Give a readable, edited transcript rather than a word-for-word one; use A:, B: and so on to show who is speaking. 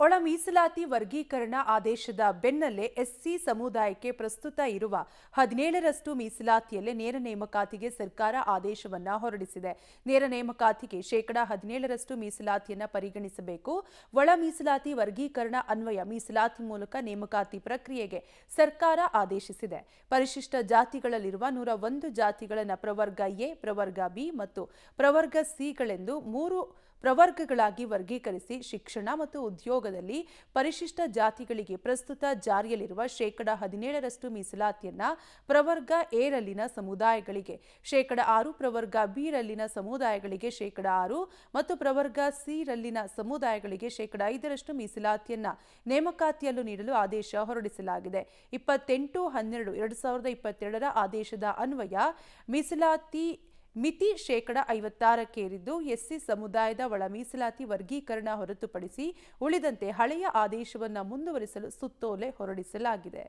A: ಒಳ ಮೀಸಲಾತಿ ವರ್ಗೀಕರಣ ಆದೇಶದ ಬೆನ್ನಲ್ಲೇ ಎಸ್ಸಿ ಸಮುದಾಯಕ್ಕೆ ಪ್ರಸ್ತುತ ಇರುವ 17ರಷ್ಟು ಮೀಸಲಾತಿಯಲ್ಲೇ ನೇರ ನೇಮಕಾತಿಗೆ ಸರ್ಕಾರ ಆದೇಶವನ್ನ ಹೊರಡಿಸಿದೆ. ನೇರ ನೇಮಕಾತಿಗೆ ಶೇಕಡಾ 17ರಷ್ಟು ಮೀಸಲಾತಿಯನ್ನ ಪರಿಗಣಿಸಬೇಕು. ಒಳ ಮೀಸಲಾತಿ ವರ್ಗೀಕರಣ ಅನ್ವಯ ಮೀಸಲಾತಿ ಮೂಲಕ ನೇಮಕಾತಿ ಪ್ರಕ್ರಿಯೆಗೆ ಸರ್ಕಾರ ಆದೇಶಿಸಿದೆ. ಪರಿಶಿಷ್ಟ ಜಾತಿಗಳಲ್ಲಿರುವ 101 ಜಾತಿಗಳನ್ನು ಪ್ರವರ್ಗ ಎ, ಪ್ರವರ್ಗ ಬಿ ಮತ್ತು ಪ್ರವರ್ಗ ಸಿಗಳೆಂದು 3 ಪ್ರವರ್ಗಗಳಾಗಿ ವರ್ಗೀಕರಿಸಿ ಶಿಕ್ಷಣ ಮತ್ತು ಉದ್ಯೋಗದಲ್ಲಿ ಪರಿಶಿಷ್ಟ ಜಾತಿಗಳಿಗೆ ಪ್ರಸ್ತುತ ಜಾರಿಯಲ್ಲಿರುವ ಶೇಕಡಾ 17ರಷ್ಟು ಮೀಸಲಾತಿಯನ್ನ ಪ್ರವರ್ಗ ಎ ರಲ್ಲಿನ ಸಮುದಾಯಗಳಿಗೆ ಶೇಕಡಾ 6, ಪ್ರವರ್ಗ ಬಿ ರಲ್ಲಿನ ಸಮುದಾಯಗಳಿಗೆ ಶೇಕಡಾ 6 ಮತ್ತು ಪ್ರವರ್ಗ ಸಿ ರಲ್ಲಿನ ಸಮುದಾಯಗಳಿಗೆ ಶೇಕಡಾ 5ರಷ್ಟು ಮೀಸಲಾತಿಯನ್ನ ನೇಮಕಾತಿಯಲ್ಲೂ ನೀಡಲು ಆದೇಶ ಹೊರಡಿಸಲಾಗಿದೆ. 28/12/2022ರ ಆದೇಶದ ಅನ್ವಯ ಮೀಸಲಾತಿ ಮಿತಿ ಶೇಕಡಾ 56ಕ್ಕೆ ಏರಿದ್ದು, ಎಸ್ಸಿ ಸಮುದಾಯದ ಒಳ ಮೀಸಲಾತಿ ವರ್ಗೀಕರಣ ಹೊರತುಪಡಿಸಿ ಉಳಿದಂತೆ ಹಳೆಯ ಆದೇಶವನ್ನು ಮುಂದುವರಿಸಲು ಸುತ್ತೋಲೆ ಹೊರಡಿಸಲಾಗಿದೆ.